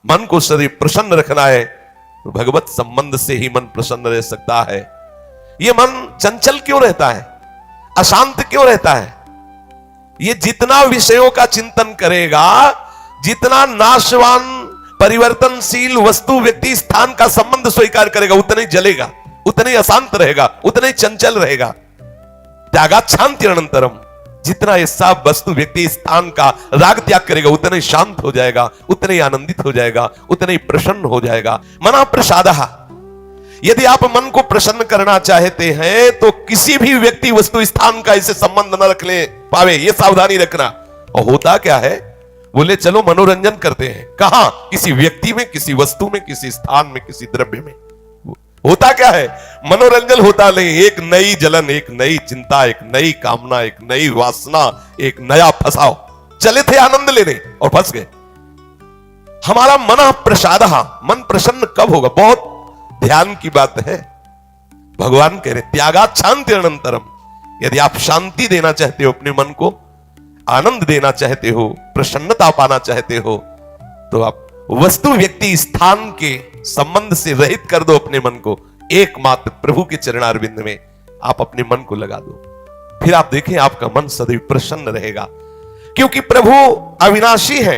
मन को सदैव प्रसन्न रखना है तो भगवत संबंध से ही मन प्रसन्न रह सकता है। ये मन चंचल क्यों रहता है, अशांत क्यों रहता है? ये जितना विषयों का चिंतन करेगा, जितना नाशवान परिवर्तनशील वस्तु व्यक्ति स्थान का संबंध स्वीकार करेगा, उतना ही जलेगा, उतना ही अशांत रहेगा, उतना ही चंचल रहेगा। त्यागात शांति अनंतरम, जितना ये सब वस्तु व्यक्ति स्थान का राग त्याग करेगा उतना ही शांत हो जाएगा, उतना ही आनंदित हो जाएगा, उतना ही प्रसन्न हो जाएगा। मना प्रसादः, यदि आप मन को प्रसन्न करना चाहते हैं तो किसी भी व्यक्ति वस्तु स्थान का इसे संबंध न रख ले पावे, ये सावधानी रखना। और होता क्या है, बोले चलो मनोरंजन करते हैं, कहां? किसी व्यक्ति में, किसी वस्तु में, किसी स्थान में, किसी द्रव्य में। होता क्या है, मनोरंजन होता नहीं, एक नई जलन, एक नई चिंता, एक नई कामना, एक नई वासना, एक नया फसाव। चले थे आनंद लेने और फंस गए। हमारा मन प्रसादः, मन प्रसन्न कब होगा? बहुत ध्यान की बात है। भगवान कह रहे त्यागात शांति अनंतरम, यदि आप शांति देना चाहते हो अपने मन को, आनंद देना चाहते हो, प्रसन्नता पाना चाहते हो, तो आप वस्तु व्यक्ति स्थान के संबंध से रहित कर दो अपने मन को, एकमात्र प्रभु के चरणारविंद में आप अपने मन को लगा दो। फिर आप देखें आपका मन सदैव प्रसन्न रहेगा, क्योंकि प्रभु अविनाशी है,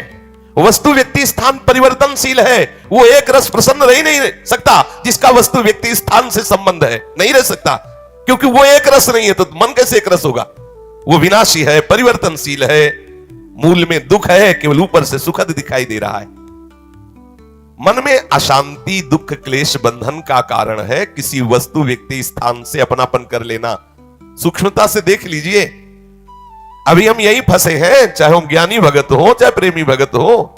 वस्तु व्यक्ति स्थान परिवर्तनशील है। वो एक रस प्रसन्न रह नहीं सकता जिसका वस्तु व्यक्ति स्थान से संबंध है, नहीं रह सकता, क्योंकि वो एक रस नहीं है तो मन कैसे एक रस होगा? वो विनाशी है, परिवर्तनशील है, मूल में दुख है, केवल ऊपर से सुखद दिखाई दे रहा है। मन में अशांति, दुख, क्लेश, बंधन का कारण है किसी वस्तु व्यक्ति स्थान से अपनापन कर लेना। सूक्ष्मता से देख लीजिए, अभी हम यही फंसे हैं, चाहे हम ज्ञानी भगत हो चाहे प्रेमी भगत हो,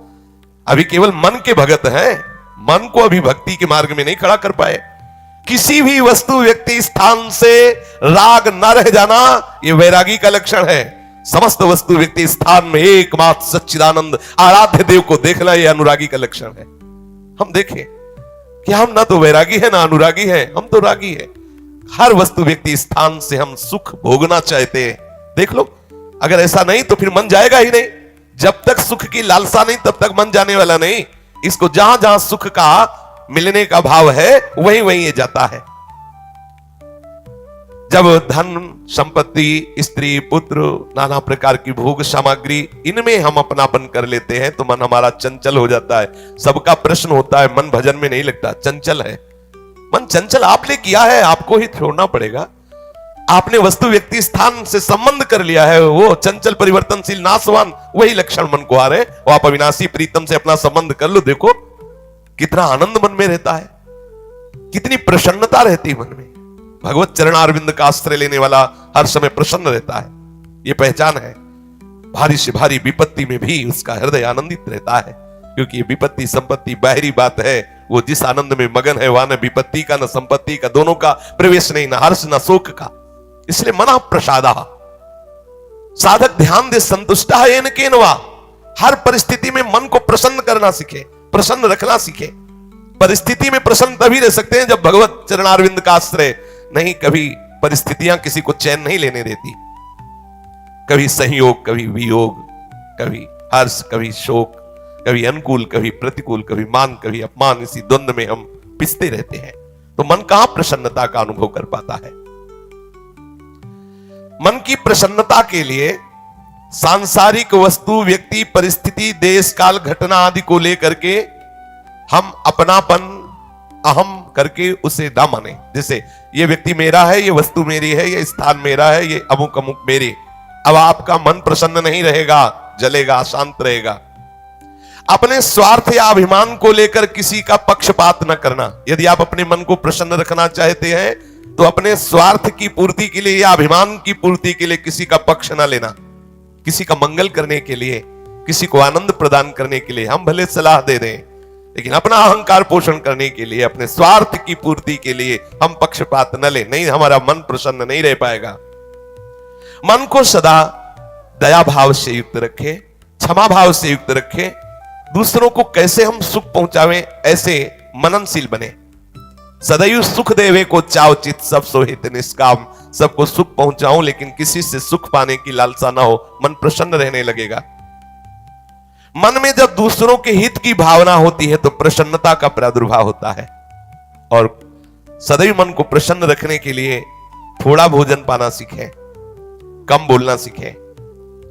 अभी केवल मन के भगत हैं, मन को अभी भक्ति के मार्ग में नहीं खड़ा कर पाए। किसी भी वस्तु व्यक्ति स्थान से राग न रह जाना यह वैरागी का लक्षण है। समस्त वस्तु व्यक्ति स्थान में एकमात्र सच्चिदानंद आराध्य देव को देखना यह अनुरागी का लक्षण है। हम देखें कि हम ना तो वैरागी है ना अनुरागी है, हम तो रागी है। हर वस्तु व्यक्ति स्थान से हम सुख भोगना चाहते हैं। देख लो, अगर ऐसा नहीं तो फिर मन जाएगा ही नहीं। जब तक सुख की लालसा नहीं तब तक मन जाने वाला नहीं। इसको जहां जहां सुख का मिलने का भाव है वहीं वहीं ये जाता है। जब धन, संपत्ति, स्त्री, पुत्र, नाना प्रकार की भोग सामग्री, इनमें हम अपनापन कर लेते हैं तो मन हमारा चंचल हो जाता है। सबका प्रश्न होता है, मन भजन में नहीं लगता, चंचल है। मन चंचल आपने किया है, आपको ही छोड़ना पड़ेगा। आपने वस्तु व्यक्ति स्थान से संबंध कर लिया है, वो चंचल, परिवर्तनशील, नाशवान, वही लक्षण मन को आ रहे हैं। वो आप अविनाशी प्रीतम से अपना संबंध कर लो, देखो कितना आनंद मन में रहता है, कितनी प्रसन्नता रहती है मन में। भगवत चरणारविंद का आश्रय लेने वाला हर समय प्रसन्न रहता है, यह पहचान है। भारी से भारी विपत्ति में भी उसका हृदय आनंदित रहता है, क्योंकि ये विपत्ति संपत्ति बाहरी बात है। वो जिस आनंद में मगन है वहां न विपत्ति का न संपत्ति का, दोनों का प्रवेश नहीं, न हर्ष न शोक का। इसलिए मना प्रसादः, साधक ध्यान दे संतुष्टः येन केनवा। हर परिस्थिति में मन को प्रसन्न करना सीखे, प्रसन्न रखना सीखे। परिस्थिति में प्रसन्न तभी रह सकते हैं जब भगवत चरणारविंद का आश्रय नहीं। कभी परिस्थितियां किसी को चैन नहीं लेने देती, कभी संयोग, कभी वियोग, कभी हर्ष, कभी शोक, कभी अनुकूल, कभी प्रतिकूल, कभी मान, कभी अपमान, इसी द्वंद्व में हम पिसते रहते हैं। तो मन कहां प्रसन्नता का अनुभव कर पाता है? मन की प्रसन्नता के लिए सांसारिक वस्तु, व्यक्ति, परिस्थिति, देश, काल, घटना आदि को लेकर के हम अपनापन, अहम करके उसे ना माने। जैसे ये व्यक्ति मेरा है, ये वस्तु मेरी है, ये स्थान मेरा है, ये अमुक अमुक मेरे। अब आपका मन प्रसन्न नहीं रहेगा, जलेगा, शांत रहेगा। अपने स्वार्थ या अभिमान को लेकर किसी का पक्षपात न करना। यदि आप अपने मन को प्रसन्न रखना चाहते हैं तो अपने स्वार्थ की पूर्ति के लिए या अभिमान की पूर्ति के लिए किसी का पक्ष न लेना। किसी का मंगल करने के लिए, किसी को आनंद प्रदान करने के लिए हम भले सलाह दे दें, लेकिन अपना अहंकार पोषण करने के लिए, अपने स्वार्थ की पूर्ति के लिए हम पक्षपात न लें। नहीं, हमारा मन प्रसन्न नहीं रह पाएगा। मन को सदा दया भाव से युक्त रखें, क्षमा भाव से युक्त रखें। दूसरों को कैसे हम सुख पहुंचावें ऐसे मननशील बने। सदैव सुख देवे को चाव चित, सब सोहित निष्काम। सबको सुख पहुंचाऊं लेकिन किसी से सुख पाने की लालसा ना हो, मन प्रसन्न रहने लगेगा। मन में जब दूसरों के हित की भावना होती है तो प्रसन्नता का प्रादुर्भाव होता है। और सदैव मन को प्रसन्न रखने के लिए थोड़ा भोजन पाना सीखें, कम बोलना सीखें,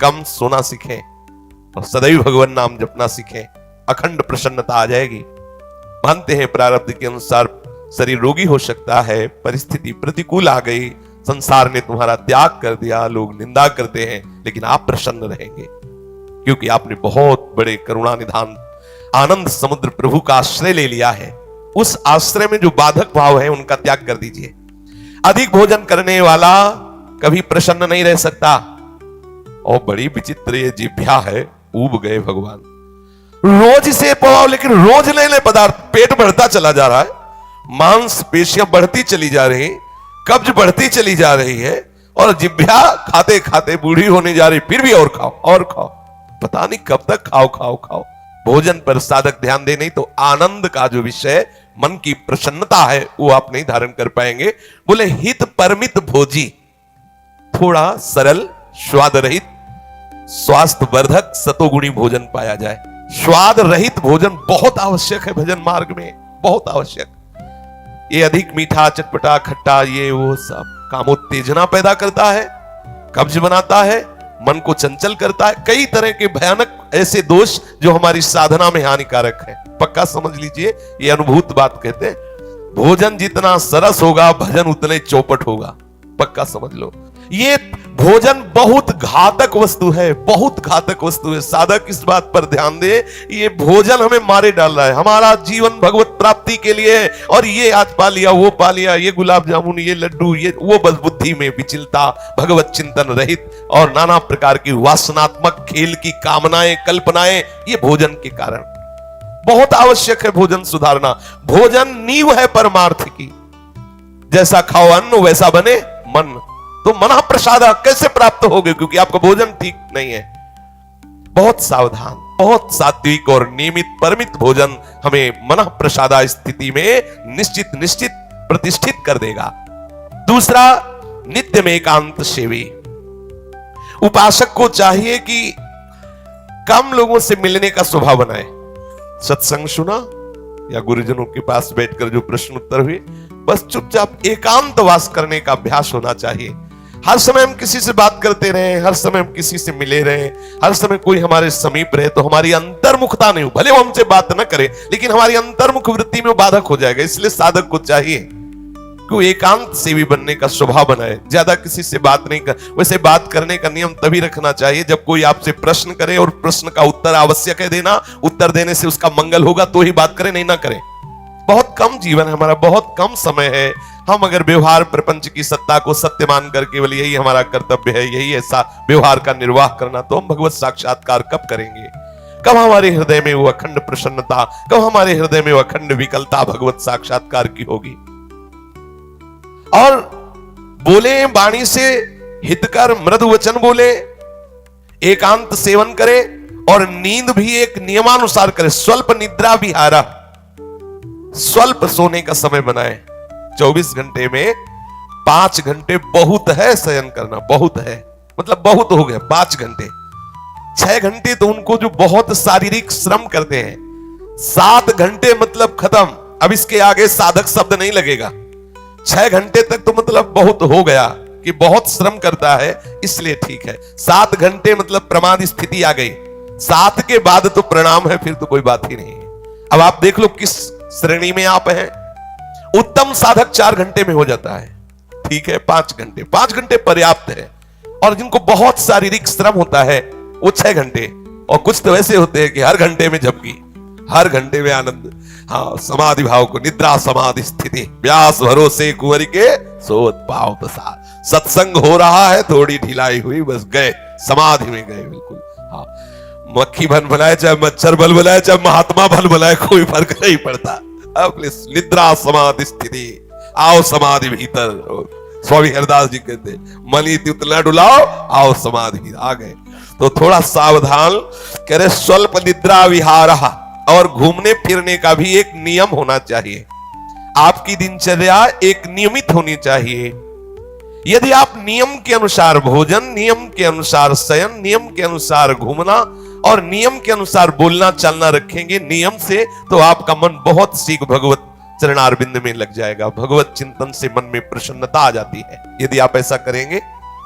कम सोना सीखें और सदैव भगवान नाम जपना सीखें। अखंड प्रसन्नता आ जाएगी। मानते हैं प्रारब्ध के अनुसार शरीर रोगी हो सकता है, परिस्थिति प्रतिकूल आ गई, संसार ने तुम्हारा त्याग कर दिया, लोग निंदा करते हैं, लेकिन आप प्रसन्न रहेंगे क्योंकि आपने बहुत बड़े करुणा निधान आनंद समुद्र प्रभु का आश्रय ले लिया है। उस आश्रय में जो बाधक भाव है उनका त्याग कर दीजिए। अधिक भोजन करने वाला कभी प्रसन्न नहीं रह सकता। और बड़ी विचित्र ये जिह्वा है, ऊब गए भगवान। रोज इसे पवाओ लेकिन रोज नए नए पदार्थ, पेट बढ़ता चला जा रहा है, मांसपेशियां बढ़ती चली जा रही, कब्ज बढ़ती चली जा रही है और जिह्वा खाते खाते बूढ़ी होने जा रही, फिर भी और खाओ और खाओ, पता नहीं कब तक खाओ खाओ खाओ। भोजन पर साधक ध्यान दे, नहीं तो आनंद का जो विषय मन की प्रसन्नता है वो आप नहीं धारण कर पाएंगे। बोले हित परमित भोजी, थोड़ा सरल स्वाद रहित स्वास्थ्य वर्धक सतोगुणी भोजन पाया जाए। स्वाद रहित भोजन बहुत आवश्यक है भजन मार्ग में, बहुत आवश्यक। ये अधिक मीठा चटपटा खट्टा ये वो सब कामोत्तेजना पैदा करता है, कब्ज बनाता है, मन को चंचल करता है, कई तरह के भयानक ऐसे दोष जो हमारी साधना में हानिकारक है। पक्का समझ लीजिए, ये अनुभूत बात कहते हैं। भोजन जितना सरस होगा भजन उतने चौपट होगा, पक्का समझ लो। ये भोजन बहुत घातक वस्तु है, बहुत घातक वस्तु है। साधक इस बात पर ध्यान दे, ये भोजन हमें मारे डाल रहा है। हमारा जीवन भगवत प्राप्ति के लिए है और ये आज पा लिया, वो पा लिया, ये गुलाब जामुन, ये लड्डू, ये वो, बस बुद्धि में विचलता, भगवत चिंतन रहित और नाना प्रकार की वासनात्मक खेल की कामनाएं कल्पनाएं, ये भोजन के कारण। बहुत आवश्यक है भोजन सुधारना। भोजन नींव है परमार्थ की। जैसा खाओ अन्न वैसा बने मन। तो मन प्रसाद कैसे प्राप्त होगे, क्योंकि आपका भोजन ठीक नहीं है। बहुत सावधान, बहुत सात्विक और नियमित परमित भोजन हमें मन प्रसादा स्थिति में निश्चित निश्चित प्रतिष्ठित कर देगा। दूसरा, नित्य में एकांत सेवी। उपासक को चाहिए कि कम लोगों से मिलने का स्वभाव बनाए। सत्संग सुना या गुरुजनों के पास बैठकर जो प्रश्न उत्तर हुए, बस चुपचाप एकांतवास करने का अभ्यास होना चाहिए। हर समय हम किसी से बात करते रहे, हर समय हम किसी से मिले रहे, हर समय कोई हमारे समीप रहे, तो हमारी अंतर्मुखता नहीं हो। भले वो हमसे बात न करे लेकिन हमारी अंतर्मुख वृत्ति में वो बाधक हो जाएगा। इसलिए साधक को चाहिए कि एकांत सेवी बनने का स्वभाव बनाए, ज्यादा किसी से बात नहीं कर। वैसे बात करने का नियम तभी रखना चाहिए जब कोई आपसे प्रश्न करे और प्रश्न का उत्तर आवश्यक है देना, उत्तर देने से उसका मंगल होगा तो ही बात करें, नहीं ना करें। बहुत कम जीवन है हमारा, बहुत कम समय है। हम अगर व्यवहार प्रपंच की सत्ता को सत्य मानकर केवल यही हमारा कर्तव्य है, यही ऐसा व्यवहार का निर्वाह करना, तो हम भगवत साक्षात्कार कब करेंगे? कब हमारे हृदय में वो अखंड प्रसन्नता, कब हमारे हृदय में वो अखंड विकलता भगवत साक्षात्कार की होगी? और बोले वाणी से हितकर मृदु वचन बोले, एकांत सेवन करे और नींद भी एक नियमानुसार करे। स्वल्प निद्रा विहारा, स्वल्प सोने का समय बनाए। 24 घंटे में 5 घंटे बहुत है शयन करना, बहुत है, मतलब बहुत हो गया 5 घंटे। 6 घंटे तो उनको जो बहुत शारीरिक श्रम करते हैं, 7 घंटे मतलब खत्म। अब इसके आगे साधक शब्द नहीं लगेगा। 6 घंटे तक तो मतलब बहुत हो गया कि बहुत श्रम करता है, इसलिए ठीक है। 7 घंटे मतलब प्रमाद स्थिति आ गई। 7 के बाद तो प्रणाम है, फिर तो कोई बात ही नहीं है। अब आप देख लो किस श्रेणी में आप हैं। उत्तम साधक 4 घंटे में हो जाता है, ठीक है। 5 घंटे, 5 घंटे पर्याप्त है। और जिनको बहुत शारीरिक श्रम होता है वो 6 घंटे। और कुछ तो ऐसे होते हैं कि हर घंटे में झपकी, हर घंटे में आनंद। हाँ, समाधि भाव को निद्रा समाधि स्थिति, व्यास भरोसे कुंवर के सोत पाव प्रसाद। सत्संग हो रहा है, थोड़ी ढिलाई हुई, बस गए समाधि में गए, बिल्कुल। हाँ, मक्खी भन भलाए चाहे मच्छर भल भलाए चाहे महात्मा भल भलाए, कोई फर्क नहीं पड़ता। अब निद्रा समाधि स्थिति, आओ समाधि भीतर। स्वामी हरदास जी कहते मनी उतना डुलाओ, आओ समाधि, आ गए। तो थोड़ा सावधान करे। स्वल्प निद्रा विहार, और घूमने फिरने का भी एक नियम होना चाहिए। आपकी दिनचर्या एक नियमित होनी चाहिए। यदि आप नियम के अनुसार भोजन, नियम के अनुसार शयन, नियम के अनुसार घूमना और नियम के अनुसार बोलना चालना रखेंगे नियम से, तो आपका मन बहुत शीघ्र भगवत चरणारविंद में लग जाएगा। भगवत चिंतन से मन में प्रसन्नता आ जाती है। यदि आप ऐसा करेंगे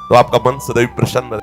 तो आपका मन सदैव प्रसन्न